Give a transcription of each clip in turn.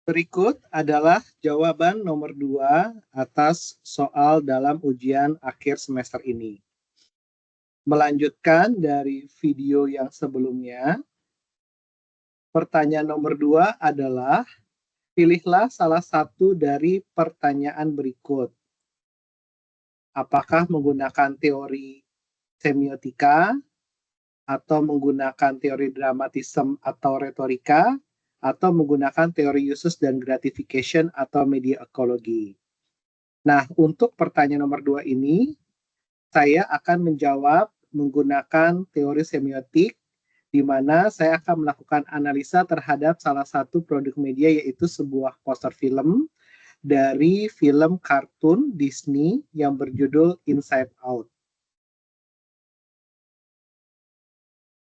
Berikut adalah jawaban nomor 2 atas soal dalam ujian akhir semester ini. Melanjutkan dari video yang sebelumnya, pertanyaan nomor 2 adalah, pilihlah salah satu dari pertanyaan berikut. Apakah menggunakan teori semiotika, atau menggunakan teori dramatisme atau retorika, atau menggunakan teori usus dan gratification atau media ekologi. Nah, untuk pertanyaan nomor 2 ini, saya akan menjawab menggunakan teori semiotik, di mana saya akan melakukan analisa terhadap salah satu produk media, yaitu sebuah poster film dari film kartun Disney yang berjudul Inside Out.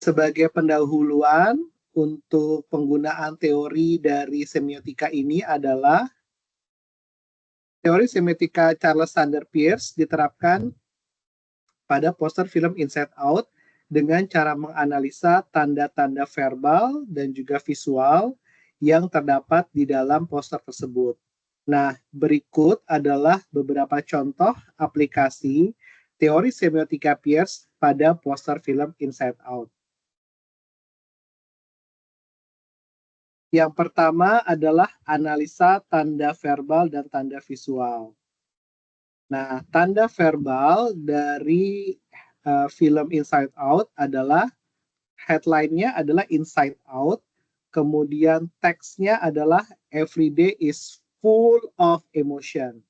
Sebagai pendahuluan untuk penggunaan teori dari semiotika ini adalah teori semiotika Charles Sanders Peirce diterapkan pada poster film Inside Out dengan cara menganalisa tanda-tanda verbal dan juga visual yang terdapat di dalam poster tersebut. Nah, berikut adalah beberapa contoh aplikasi teori semiotika Peirce pada poster film Inside Out. Yang pertama adalah analisa tanda verbal dan tanda visual. Nah, tanda verbal dari film Inside Out adalah headline-nya adalah Inside Out, kemudian teksnya adalah Everyday is full of emotion.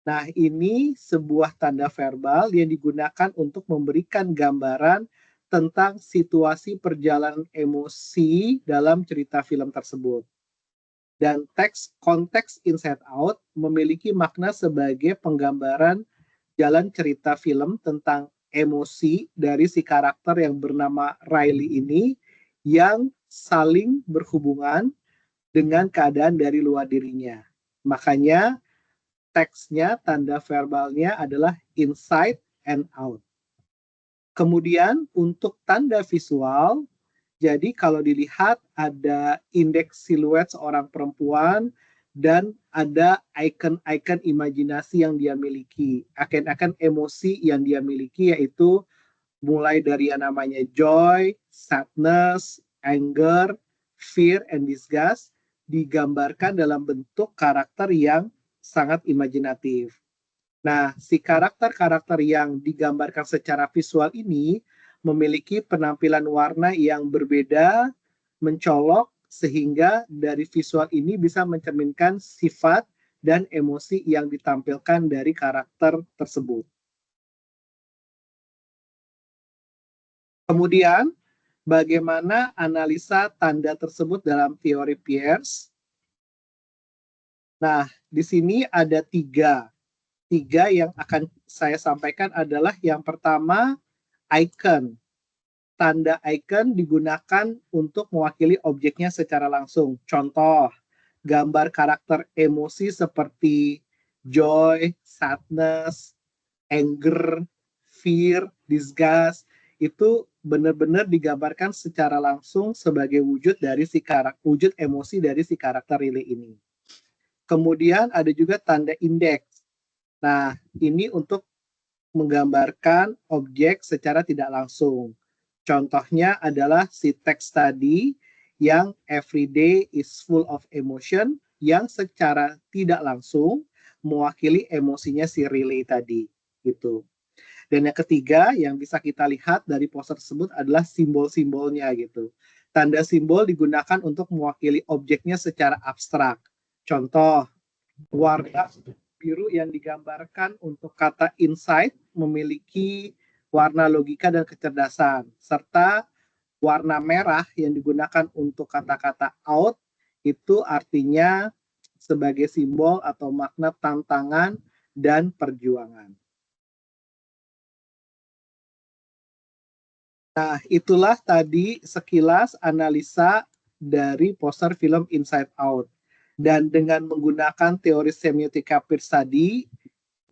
Nah, ini sebuah tanda verbal yang digunakan untuk memberikan gambaran tentang situasi perjalanan emosi dalam cerita film tersebut. Dan konteks Inside Out memiliki makna sebagai penggambaran jalan cerita film tentang emosi dari si karakter yang bernama Riley ini yang saling berhubungan dengan keadaan dari luar dirinya. Makanya teksnya, tanda verbalnya adalah inside and out. Kemudian untuk tanda visual, jadi kalau dilihat ada indeks siluet seorang perempuan dan ada icon-icon imajinasi yang dia miliki, icon-icon emosi yang dia miliki, yaitu mulai dari yang namanya joy, sadness, anger, fear, and disgust, digambarkan dalam bentuk karakter yang sangat imajinatif. Nah, si karakter-karakter yang digambarkan secara visual ini memiliki penampilan warna yang berbeda, mencolok, sehingga dari visual ini bisa mencerminkan sifat dan emosi yang ditampilkan dari karakter tersebut. Kemudian, bagaimana analisa tanda tersebut dalam teori Peirce? Nah, di sini ada tiga yang akan saya sampaikan adalah yang pertama, icon. Tanda icon digunakan untuk mewakili objeknya secara langsung. Contoh, gambar karakter emosi seperti joy, sadness, anger, fear, disgust, itu benar-benar digambarkan secara langsung sebagai wujud dari wujud emosi dari si karakter Riley ini. Kemudian ada juga tanda indeks. Nah, ini untuk menggambarkan objek secara tidak langsung. Contohnya adalah si teks tadi yang everyday is full of emotion, yang secara tidak langsung mewakili emosinya si Riley tadi. Gitu. Dan yang ketiga yang bisa kita lihat dari poster tersebut adalah simbol-simbolnya gitu. Tanda simbol digunakan untuk mewakili objeknya secara abstrak. Contoh, warna biru yang digambarkan untuk kata insight memiliki warna logika dan kecerdasan, serta warna merah yang digunakan untuk kata-kata out itu artinya sebagai simbol atau makna tantangan dan perjuangan. Nah, itulah tadi sekilas analisa dari poster film Inside Out. Dan dengan menggunakan teori semiotika Peirce tadi,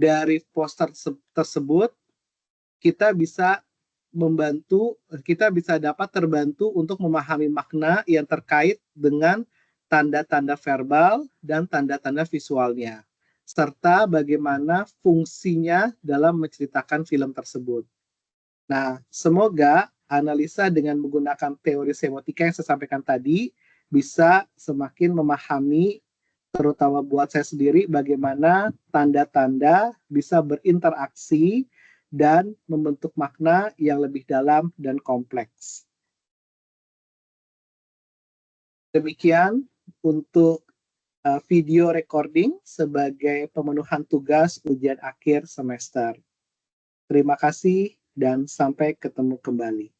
dari poster tersebut, kita bisa dapat terbantu untuk memahami makna yang terkait dengan tanda-tanda verbal dan tanda-tanda visualnya, serta bagaimana fungsinya dalam menceritakan film tersebut. Nah, semoga analisa dengan menggunakan teori semiotika yang saya sampaikan tadi bisa semakin memahami, terutama buat saya sendiri, bagaimana tanda-tanda bisa berinteraksi dan membentuk makna yang lebih dalam dan kompleks. Demikian untuk video recording sebagai pemenuhan tugas ujian akhir semester. Terima kasih dan sampai ketemu kembali.